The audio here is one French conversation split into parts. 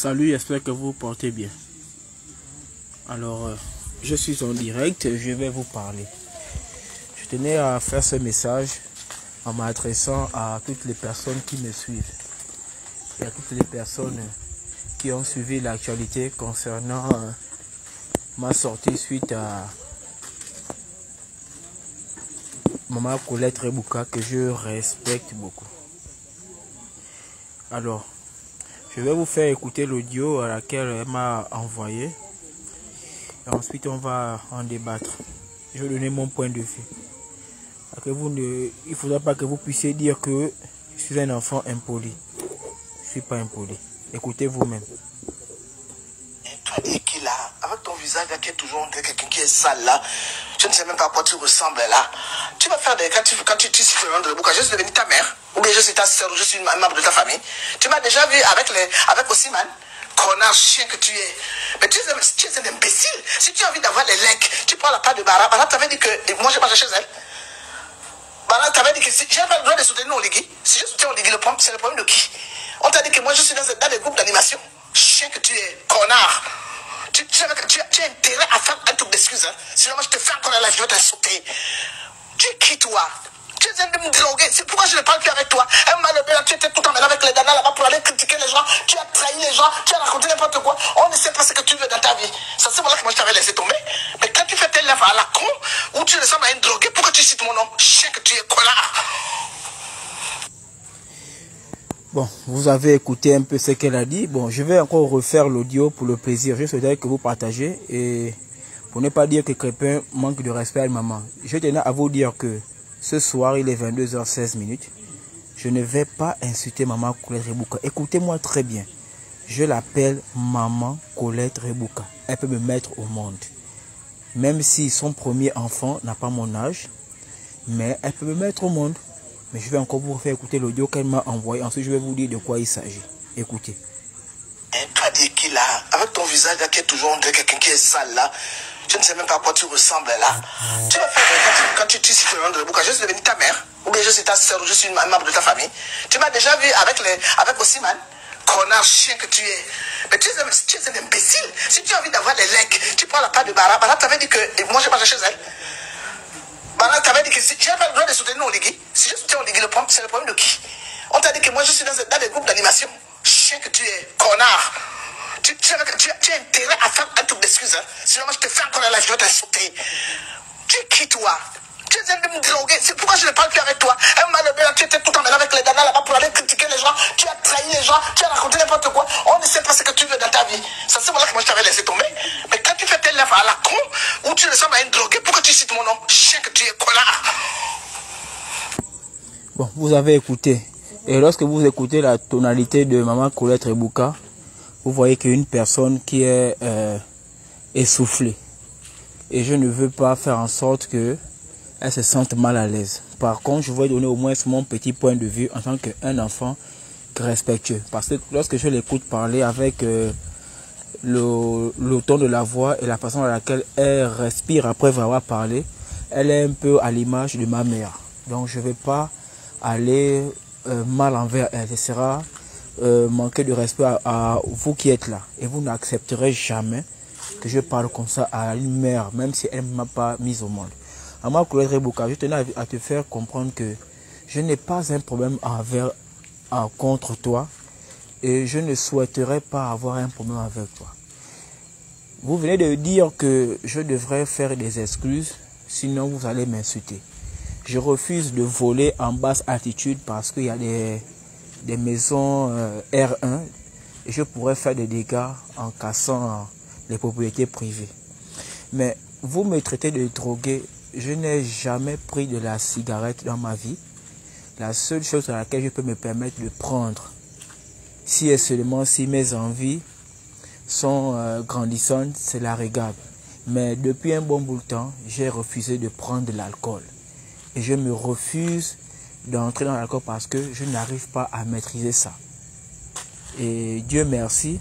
Salut, j'espère que vous vous portez bien. Alors, je suis en direct, je vais vous parler. Je tenais à faire ce message en m'adressant à toutes les personnes qui me suivent et à toutes les personnes qui ont suivi l'actualité concernant ma sortie suite à Maman Colette Rebouka, que je respecte beaucoup. Alors, je vais vous faire écouter l'audio à laquelle elle m'a envoyé. Et ensuite, on va en débattre. Je vais donner mon point de vue. Il ne faudra pas que vous puissiez dire que je suis un enfant impoli. Je ne suis pas impoli. Écoutez vous-même. Toi, qui là, avec ton visage là, qui est toujours quelqu'un qui est sale là, je ne sais même pas à quoi tu ressembles là. Tu vas faire des... Quand tu siffles le nom de Rebouka, je suis devenu ta mère, ou bien je suis ta soeur, ou je suis une membre de ta famille. Tu m'as déjà vu avec Osimhen, connard chien que tu es. Mais tu es un imbécile. Si tu as envie d'avoir les legs, tu prends la part de Bara. Bara t'avait dit que moi je vais pas chez elle. Bara t'avait dit que si j'ai pas le droit de soutenir Oligui, si je soutiens Oligui, c'est le problème de qui? On t'a dit que moi je suis dans des groupes d'animation. Chien que tu es, connard. Tu as intérêt à faire un truc d'excuse. Hein? Sinon, moi, je te fais encore la live, je vais t'insulter. Tu es qui, toi? Tu es un de me droguer. C'est pourquoi je ne parle plus avec toi. Un malheureux, là, tu étais tout en mêlant avec les danas là-bas pour aller critiquer les gens. Tu as trahi les gens. Tu as raconté n'importe quoi. On ne sait pas ce que tu veux dans ta vie. Ça, c'est voilà que moi, je t'avais laissé tomber. Mais quand tu fais tes lèvres à la con, où tu ressembles à une droguée, pourquoi tu cites mon nom? Chien que tu es, connard. Bon, vous avez écouté un peu ce qu'elle a dit. Bon, je vais encore refaire l'audio pour le plaisir. Je souhaiterais que vous partagez et pour ne pas dire que quelqu'un manque de respect à une maman. Je tenais à vous dire que ce soir, il est 22h16. Je ne vais pas insulter Maman Colette Rebouka. Écoutez-moi très bien. Je l'appelle Maman Colette Rebouka. Elle peut me mettre au monde. Même si son premier enfant n'a pas mon âge, mais elle peut me mettre au monde. Mais je vais encore vous faire écouter l'audio qu'elle m'a envoyé. Ensuite, je vais vous dire de quoi il s'agit. Écoutez. Toi, qui là, avec ton visage là, qui est toujours quelqu'un qui est sale là, je ne sais même pas à quoi tu ressembles là. Tu vas faire quand tu siffles le nom de Rebouka, je suis devenu ta mère, ou bien je suis ta soeur, ou je suis une membre de ta famille. Tu m'as déjà vu avec Osimhen, connard chien que tu es. Mais tu es un imbécile. Si tu as envie d'avoir les legs, tu prends la part de Bara. Bara t'avait dit que moi je vais pas chez elle. Bara t'avait dit que si j'ai pas le droit de soutenir Oligui, si je soutiens Oligui, c'est le problème de qui? On t'a dit que moi je suis dans des groupes d'animation. Chien que tu es, connard. Tu as intérêt à faire un truc d'excuse. Hein? Sinon moi je te fais encore la live, je vais t'insulter. Tu es qui, toi? Tu es un de me droguer. C'est pourquoi je ne parle plus avec toi. Un malheureux, là, tu étais tout en mêlant avec les danas là-bas pour aller critiquer les gens. Tu as trahi les gens. Tu as raconté n'importe quoi. On ne sait pas ce que tu veux dans ta vie. Ça, c'est voilà que moi je t'avais laissé tomber. Mais quand tu fais tes lèvres à la con, où tu ressembles à une droguée, pourquoi tu cites mon nom? Chien que tu es, connard. Bon, vous avez écouté. Et lorsque vous écoutez la tonalité de Maman Colette Rebouka, vous voyez qu'une personne qui est essoufflée. Et je ne veux pas faire en sorte qu'elle se sente mal à l'aise. Par contre, je vais donner au moins mon petit point de vue en tant qu'un enfant respectueux. Parce que lorsque je l'écoute parler avec le ton de la voix et la façon à laquelle elle respire après avoir parlé, elle est un peu à l'image de ma mère. Donc je ne vais pas aller mal envers elle. Ce sera manquer de respect à vous qui êtes là. Et vous n'accepterez jamais que je parle comme ça à une mère, même si elle ne m'a pas mise au monde. Maman Colette Rebouka, je tenais à te faire comprendre que je n'ai pas un problème contre toi et je ne souhaiterais pas avoir un problème avec toi. Vous venez de dire que je devrais faire des excuses, sinon vous allez m'insulter. Je refuse de voler en basse altitude parce qu'il y a des maisons R1 et je pourrais faire des dégâts en cassant les propriétés privées. Mais vous me traitez de drogué. Je n'ai jamais pris de la cigarette dans ma vie. La seule chose à laquelle je peux me permettre de prendre, si et seulement si mes envies sont grandissantes, c'est la régate. Mais depuis un bon bout de temps, j'ai refusé de prendre de l'alcool. Et je me refuse d'entrer dans l'alcool parce que je n'arrive pas à maîtriser ça. Et Dieu merci,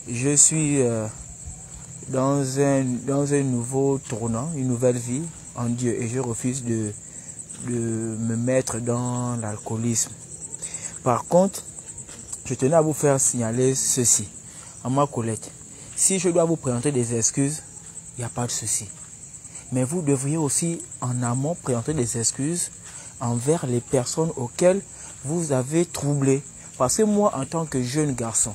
je suis dans un nouveau tournant, une nouvelle vie en Dieu. Et je refuse de me mettre dans l'alcoolisme. Par contre, je tenais à vous faire signaler ceci. Maman Colette, si je dois vous présenter des excuses, il n'y a pas de souci. Mais vous devriez aussi en amont présenter des excuses envers les personnes auxquelles vous avez troublé. Parce que moi, en tant que jeune garçon,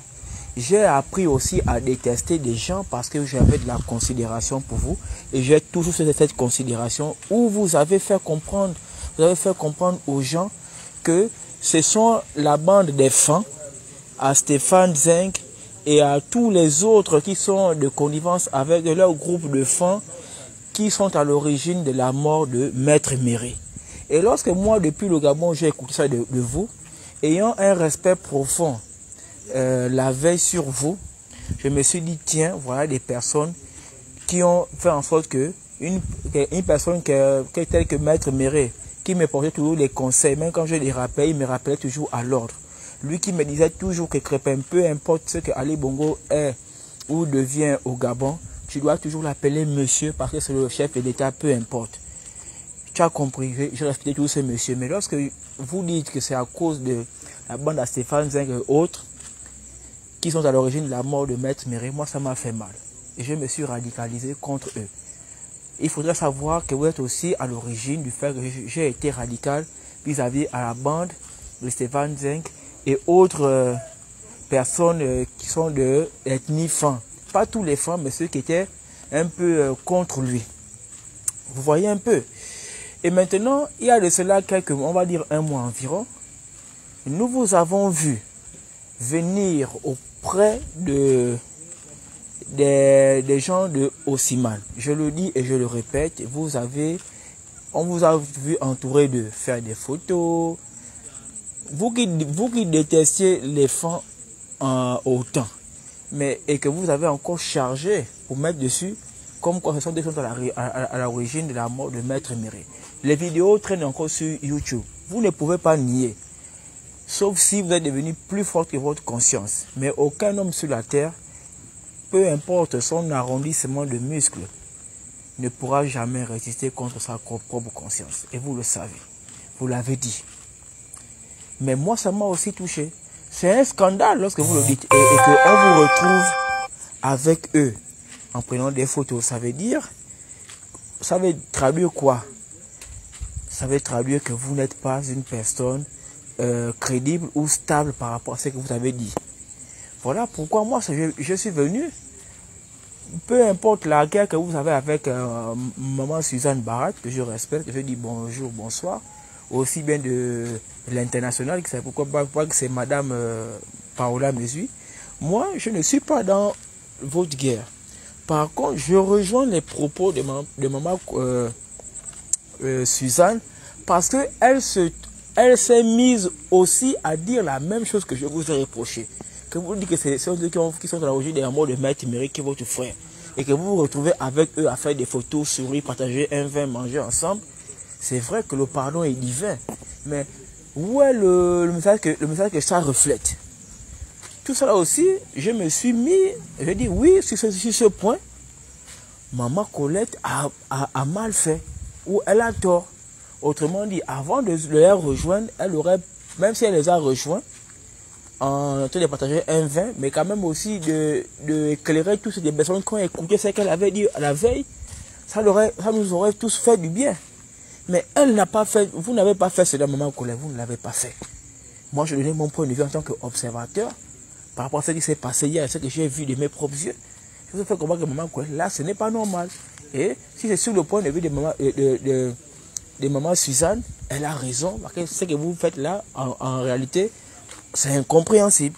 j'ai appris aussi à détester des gens parce que j'avais de la considération pour vous. Et j'ai toujours cette considération où vous avez fait comprendre aux gens que ce sont la bande des fans, à Stéphane Zinc et à tous les autres qui sont de connivence avec leur groupe de fans qui sont à l'origine de la mort de Maître Méré. Et lorsque moi, depuis le Gabon, j'ai écouté ça de vous, ayant un respect profond la veille sur vous, je me suis dit, tiens, voilà des personnes qui ont fait en sorte que une personne telle que Maître Méré, qui me portait toujours les conseils, même quand je les rappelais, il me rappelait toujours à l'ordre. Lui qui me disait toujours que Crépin, peu importe ce que Ali Bongo est ou devient au Gabon, tu dois toujours l'appeler monsieur parce que c'est le chef de l'État, peu importe. Tu as compris, je respecte toujours ce monsieur. Mais lorsque vous dites que c'est à cause de la bande à Stéphane Zinc et autres qui sont à l'origine de la mort de Maître Méré, moi ça m'a fait mal. Et je me suis radicalisé contre eux. Il faudrait savoir que vous êtes aussi à l'origine du fait que j'ai été radical vis-à-vis à la bande de Stéphane Zinc et autres personnes qui sont de l'ethnie fan. Pas tous les fans, mais ceux qui étaient un peu contre lui. Vous voyez un peu. Et maintenant, il y a de cela quelques mois, on va dire un mois environ, nous vous avons vu venir auprès des gens de Haussimann. Je le dis et je le répète, on vous a vu entouré de faire des photos. Vous qui détestiez les fans autant, et que vous avez encore chargé pour mettre dessus, comme quoi ce sont des gens à l'origine de la mort de Maître Méré. Les vidéos traînent encore sur YouTube. Vous ne pouvez pas nier. Sauf si vous êtes devenu plus fort que votre conscience. Mais aucun homme sur la terre, peu importe son arrondissement de muscles, ne pourra jamais résister contre sa propre conscience. Et vous le savez. Vous l'avez dit. Mais moi, ça m'a aussi touché. C'est un scandale lorsque vous le dites. Et qu'on vous retrouve avec eux en prenant des photos. Ça veut traduire quoi? Ça veut traduire que vous n'êtes pas une personne crédible ou stable par rapport à ce que vous avez dit. Voilà pourquoi moi je suis venu, peu importe la guerre que vous avez avec maman Suzanne Barat, que je respecte, que je dis bonjour, bonsoir, aussi bien de l'international, que c'est pourquoi pas que c'est madame Paola Mesui. Moi, je ne suis pas dans votre guerre. Par contre, je rejoins les propos de maman Suzanne, parce qu'elle s'est mise aussi à dire la même chose que je vous ai reproché. Que vous dites que c'est ceux qui sont à l'origine de la mort de Maître Méré qui est votre frère. Et que vous vous retrouvez avec eux à faire des photos, sourire, partager un vin, manger ensemble. C'est vrai que le pardon est divin. Mais où est le message que ça reflète? Tout ça là aussi, je me suis mis, je dis oui, sur ce point, maman Colette a mal fait. Ou elle a tort. Autrement dit, avant de les rejoindre, elle aurait, même si elle les a rejoints, en train de partager un vin, mais quand même aussi d'éclairer toutes ces personnes qui ont écouté ce qu'elle avait dit à la veille, ça nous aurait tous fait du bien. Mais elle n'a pas fait, vous n'avez pas fait cela, maman Colette, vous ne l'avez pas fait. Moi, je donnais mon point de vue en tant qu'observateur, par rapport à ce qui s'est passé hier, ce que j'ai vu de mes propres yeux. Je vous ai fait comprendre que maman Colette, là, ce n'est pas normal. Et si c'est sur le point de vue de maman Suzanne, elle a raison, parce que ce que vous faites là, en réalité, c'est incompréhensible.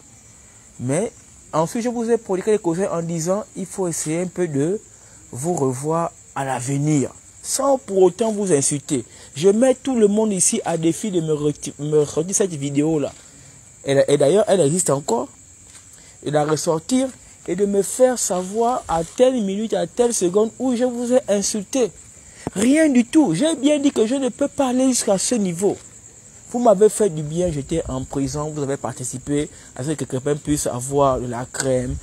Mais ensuite, je vous ai prodigué les conseils en disant, il faut essayer un peu de vous revoir à l'avenir, sans pour autant vous insulter. Je mets tout le monde ici à défi de me retirer cette vidéo-là. Et d'ailleurs, elle existe encore. Et de la ressortir et de me faire savoir à telle minute, à telle seconde où je vous ai insulté. Rien du tout. J'ai bien dit que je ne peux pas aller jusqu'à ce niveau. Vous m'avez fait du bien, j'étais en prison, vous avez participé à ce que quelqu'un puisse avoir de la crème,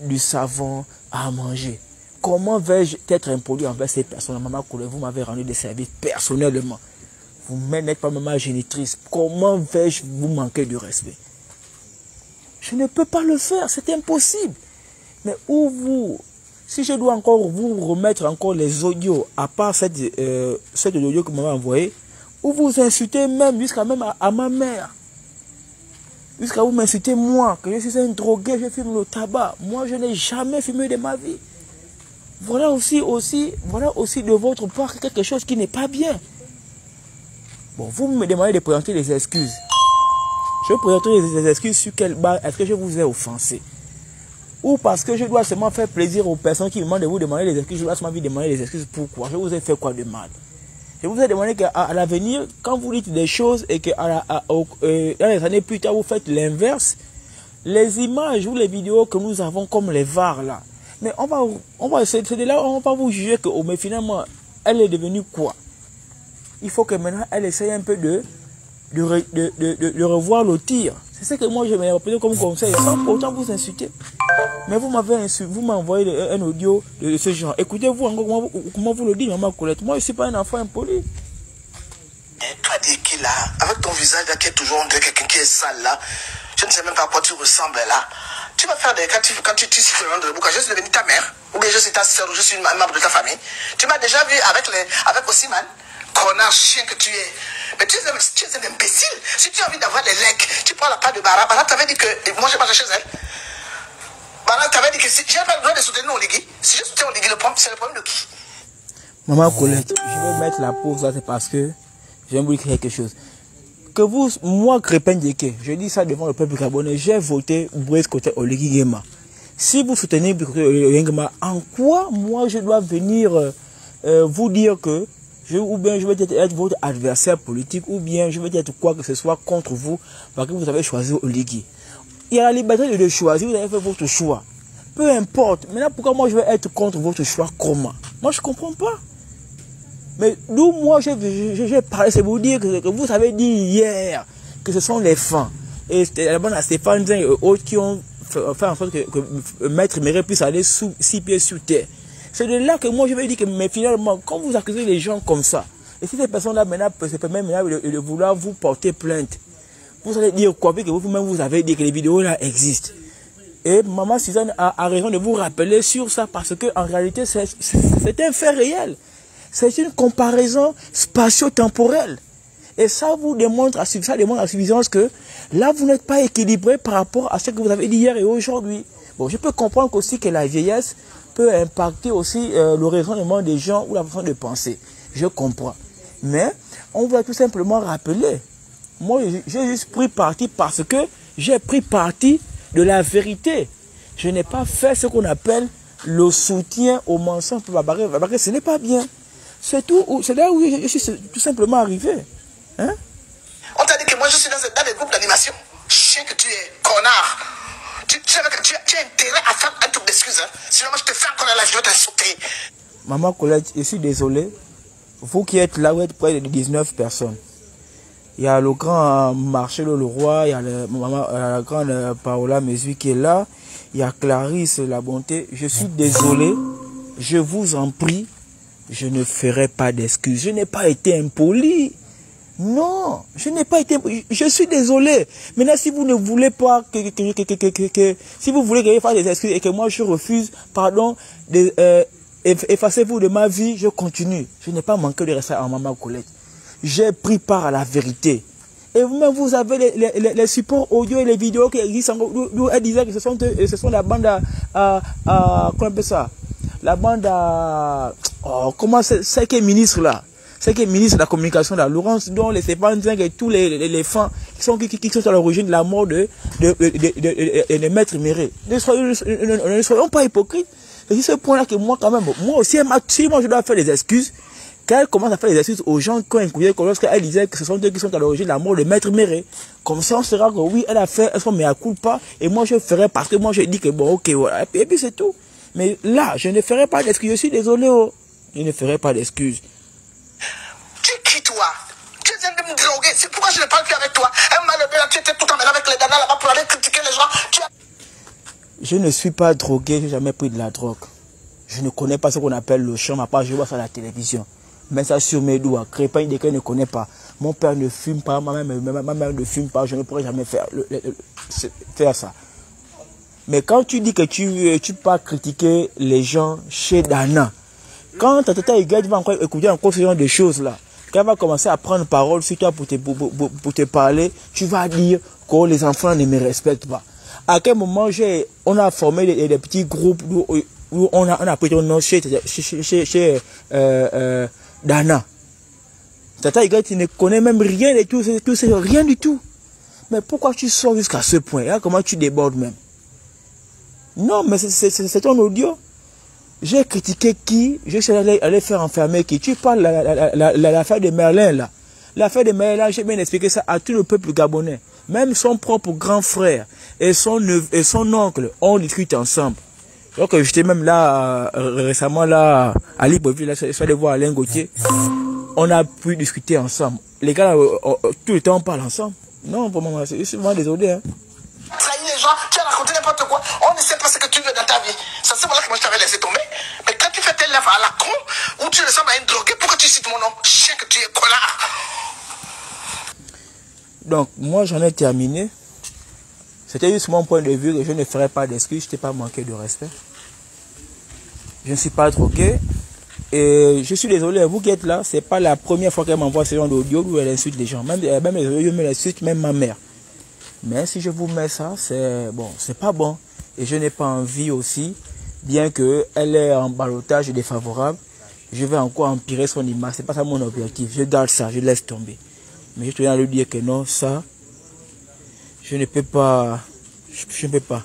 du savon à manger. Comment vais-je être impoli envers ces personnes? Maman Colette, vous m'avez rendu des services personnellement. Vous n'êtes pas maman génitrice. Comment vais-je vous manquer de respect? Je ne peux pas le faire, c'est impossible. Mais où vous, si je dois encore vous remettre encore les audios, à part cette audio que vous m'avez envoyé, où vous insultez même jusqu'à même à ma mère. Jusqu'à vous m'insultez moi, que je suis un drogué, je fume le tabac. Moi, je n'ai jamais fumé de ma vie. Voilà aussi de votre part quelque chose qui n'est pas bien. Bon, vous me demandez de présenter des excuses. Je présenterai des excuses sur quelle base est-ce que je vous ai offensé. Ou parce que je dois seulement faire plaisir aux personnes qui me demandent de vous demander des excuses. Je dois seulement vous demander des excuses. Pourquoi? Je vous ai fait quoi de mal? Je vous ai demandé qu'à l'avenir, quand vous dites des choses et que dans les années plus tard, vous faites l'inverse, les images ou les vidéos que nous avons comme les VAR là, mais c'est de là où on va vous juger que mais finalement, elle est devenue quoi? Il faut que maintenant, elle essaye un peu de revoir le tir. C'est ce que moi je me rappelle comme conseil, sans pourtant vous insulter. Mais vous m'avez insulté, vous m'envoyez un audio de ce genre. Écoutez-vous encore comment vous le dites, maman Colette. Moi, je ne suis pas un enfant impoli. Toi, qui là, avec ton visage là, qui est toujours quelqu'un qui est sale là, je ne sais même pas à quoi tu ressembles là. Tu vas faire des... Quand tu siffles le nom de la boucle, je suis devenue ta mère, ou bien je suis ta soeur, ou je suis une membre de ta famille. Tu m'as déjà vu avec Osimhen, connard chien que tu es. Mais tu es un imbécile. Si tu as envie d'avoir des legs, tu prends la part de Bara. Bara t'avait dit que moi je marche chez elle. Bara t'avait dit que si j'ai pas besoin de soutenir Oligui, si je soutiens Oligui, c'est le problème de qui? Maman Colette, je vais mettre la pause là, c'est parce que je vais vous dire quelque chose. Que vous, moi, Crépin Djeke, je dis ça devant le peuple gabonais, j'ai voté Brice côté Oligui Nguema. Si vous soutenez Oligui Nguema, en quoi moi je dois venir vous dire que ou bien je vais être votre adversaire politique, ou bien je vais être quoi que ce soit contre vous, parce que vous avez choisi Oligui. Il y a la liberté de choisir, vous avez fait votre choix. Peu importe. Maintenant, pourquoi moi je vais être contre votre choix? Comment? Moi je ne comprends pas. Mais d'où moi j'ai parlé, c'est vous dire que vous avez dit hier que ce sont les fins. Et c'était la bonne à Stéphane Zeng et autres qui ont fait en sorte que Maître Méré puisse aller 6 pieds sous terre. C'est de là que moi je vais dire que mais finalement, quand vous accusez les gens comme ça, et si ces personnes-là maintenant se permettent de vouloir vous porter plainte, vous allez dire quoi? Puis que vous-même vous avez dit que les vidéos-là existent. Et Maman Suzanne a raison de vous rappeler sur ça parce que en réalité c'est un fait réel. C'est une comparaison spatio-temporelle. Et ça vous démontre à suffisance que là vous n'êtes pas équilibré par rapport à ce que vous avez dit hier et aujourd'hui. Bon, je peux comprendre aussi que la vieillesse peut impacter aussi le raisonnement des gens ou la façon de penser. Je comprends. Mais on va tout simplement rappeler. Moi, j'ai juste pris parti parce que j'ai pris parti de la vérité. Je n'ai pas fait ce qu'on appelle le soutien au mensonge pour Babaré. Babaré, ce n'est pas bien. C'est tout. C'est là où je suis tout simplement arrivé. Hein? On t'a dit que moi je suis dans des groupes d'animation. Chien que tu es, connard. Tu as intérêt à faire un truc d'excuse. Hein? Sinon, moi, je te fais encore la live, je vais t'insulter. Maman Colette, je suis désolé. Vous qui êtes là, vous êtes près de 19 personnes. Il y a le grand Marcelo Leroy, il y a la grande Paola Mesui qui est là. Il y a Clarisse La Bonté. Je suis désolé. Je vous en prie. Je ne ferai pas d'excuses. Je n'ai pas été impoli. Non, je n'ai pas été... Je suis désolé. Maintenant, si vous ne voulez pas si vous voulez que je fasse des excuses et que moi je refuse, pardon, effacez-vous de ma vie, je continue. Je n'ai pas manqué de rester à Maman Colette. J'ai pris part à la vérité. Et vous-même, vous avez les supports audio et les vidéos qui existent. D'où elle disait que ce sont la bande comment on appelle ça? La bande à... Oh, comment c'est qui est ministre là? C'est qui est ministre de la communication là, Laurence, dont les Stéphane Zeng et tous les fans qui sont à l'origine de la mort de Maître Méré. Ne soyons pas hypocrites. C'est ce point-là que moi quand même, moi aussi, si moi je dois faire des excuses, qu'elle commence à faire des excuses aux gens qui ont écouté lorsqu'elle disait que ce sont eux qui sont à l'origine de la mort de Maître Méré. Comme ça, on saura que oui, elle a fait son mea culpa et moi je ferai parce que moi je dis que bon, ok, voilà. Et puis c'est tout. Mais là, je ne ferai pas d'excuses. Je suis désolé. Oh. Je ne ferai pas d'excuses. Tu es qui toi? Tu es un de me droguer. C'est pourquoi je ne parle plus avec toi. Un malheureux là, tu étais tout en mêlant avec les danas là-bas pour aller critiquer les gens. Je ne suis pas drogué. Je n'ai jamais pris de la drogue. Je ne connais pas ce qu'on appelle le charme. À part je vois ça à la télévision. Mais ça sur mes doigts. Crépin de ne connaît pas. Mon père ne fume pas. Ma mère ne fume pas. Je ne pourrais jamais faire ça. Mais quand tu dis que tu peux critiquer les gens chez Dana, quand ta tata Igad va encore écouter encore ce genre de choses là, quand elle va commencer à prendre parole sur toi pour te parler, tu vas dire que les enfants ne me respectent pas. À quel moment on a formé des petits groupes où on a pris ton nom chez Dana. Tata Igad, tu ne connais même rien de tout, rien du tout. Mais pourquoi tu sors jusqu'à ce point? Là, comment tu débordes même? Non, mais c'est ton audio. J'ai critiqué qui? Je suis allé faire enfermer qui? Tu parles de l'affaire de Merlin là. L'affaire de Merlin, j'ai bien expliqué ça à tout le peuple gabonais. Même son propre grand frère et son oncle, on discute ensemble. Donc j'étais même là, récemment là, à Libreville, là, je suis allé voir Alain Gauthier. On a pu discuter ensemble. Les gars, tout le temps on parle ensemble. Non, vraiment, je suis vraiment désolé. Hein. Trahi les gens, tu as raconté n'importe quoi. On ne sait pas ce que tu veux dans ta vie. C'est pour ça que moi je t'avais laissé tomber. Mais quand tu fais tes lèvres à la con, ou tu ressembles à une droguée, pourquoi tu cites mon nom? Chien que tu es connard. Donc, moi j'en ai terminé. C'était juste mon point de vue que je ne ferai pas d'excuses, je t'ai pas manqué de respect. Je ne suis pas troqué. Et je suis désolé, vous qui êtes là, c'est pas la première fois qu'elle m'envoie ce genre d'audio où elle insulte les gens. Même les audios, elle insulte même ma mère. Mais si je vous mets ça, c'est bon, c'est pas bon. Et je n'ai pas envie aussi, bien qu'elle est en ballottage défavorable, je vais encore empirer son image. C'est pas ça mon objectif. Je garde ça, je laisse tomber. Mais je tenais à lui dire que non, ça, je ne peux pas. Je ne peux pas.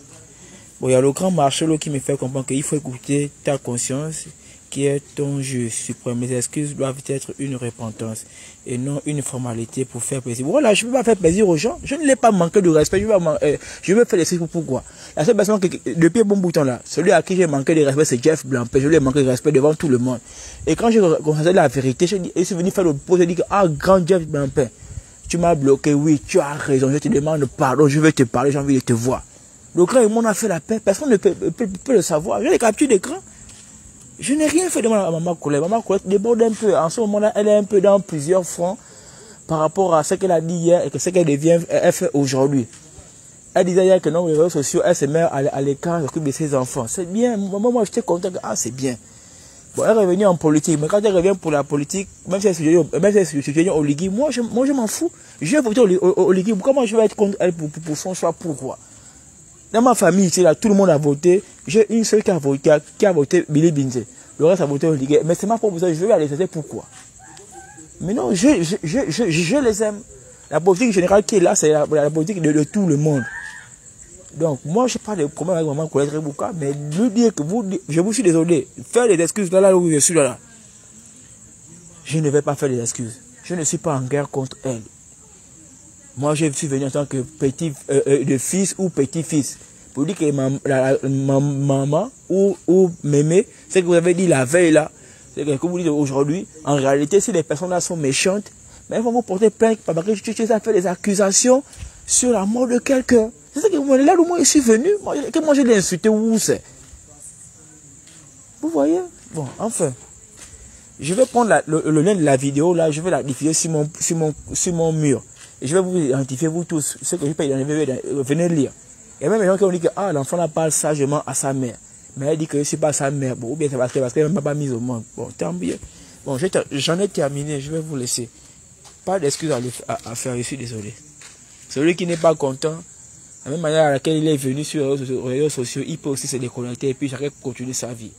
Bon, il y a le grand Marcelo qui me fait comprendre qu'il faut écouter ta conscience, qui est ton jeu suprême. Les excuses doivent être une repentance et non une formalité pour faire plaisir. Voilà, je ne peux pas faire plaisir aux gens. Je ne l'ai pas manqué de respect. Je veux faire des excuses. Pourquoi? La seule personne que, depuis un bon bout de temps là, celui à qui j'ai manqué de respect, c'est Jeff Blampé. Je lui ai manqué de respect devant tout le monde. Et quand j'ai constaté la vérité, je suis venu faire le pause. J'ai dit que, ah, grand Jeff Blampé, tu m'as bloqué. Oui, tu as raison. Je te demande pardon. Je vais te parler. J'ai envie de te voir. Le grand et moi, on a fait la paix. Personne ne peut le savoir. J'ai les captures d'écran. Je n'ai rien fait de mal à Maman Colette. Maman Colette déborde un peu. En ce moment-là, elle est un peu dans plusieurs fronts par rapport à ce qu'elle a dit hier et que ce qu'elle fait aujourd'hui. Elle disait hier que non, les réseaux sociaux, elle se met à l'écart, elle s'occupe de ses enfants. C'est bien. Moi, j'étais content que, ah, c'est bien. Bon, elle est revenue en politique. Mais quand elle revient pour la politique, même si elle est soutiennée au Ligui, moi, je m'en fous. Je vais voter au Ligui. Comment je vais être contre elle pour son choix? Pourquoi? Dans ma famille, ici, là, tout le monde a voté. J'ai une seule qui a voté Billy Binze. Le reste a voté au Ligue. Mais c'est ma proposition. Je vais aller chercher pourquoi. Mais non, je les aime. La politique générale qui est là, c'est la politique de tout le monde. Donc, moi, je n'ai pas de problème avec Maman Colette Rebouka, mais lui dire que je vous suis désolé. Faire des excuses là où je suis là. Je ne vais pas faire des excuses. Je ne suis pas en guerre contre elle. Moi, je suis venu en tant que petit de fils ou petit-fils. Pour dire que ma maman ou mémé, ce que vous avez dit la veille là, c'est que vous dites aujourd'hui, en réalité, si les personnes là sont méchantes, mais elles vont vous porter plainte parce que tu as fait des accusations sur la mort de quelqu'un. C'est ça que là où moi je suis venu, moi je l'ai insulté, où c'est? Vous voyez? Bon, enfin. Je vais prendre le lien de la vidéo là, je vais la diffuser sur mon mur. Et je vais vous identifier, vous tous, ceux que je peux identifier, venez lire. Il y a même des gens qui ont dit que ah, l'enfant parle sagement à sa mère. Mais elle dit que je ne suis pas sa mère. Bon, ou bien c'est parce qu'elle ne m'a pas mise au monde. Bon, tant bien. Bon, j'en ai terminé, je vais vous laisser. Pas d'excuses à faire, je suis désolé. Celui qui n'est pas content, la même manière à laquelle il est venu sur les réseaux sociaux, il peut aussi se déconnecter et puis chacun continue sa vie.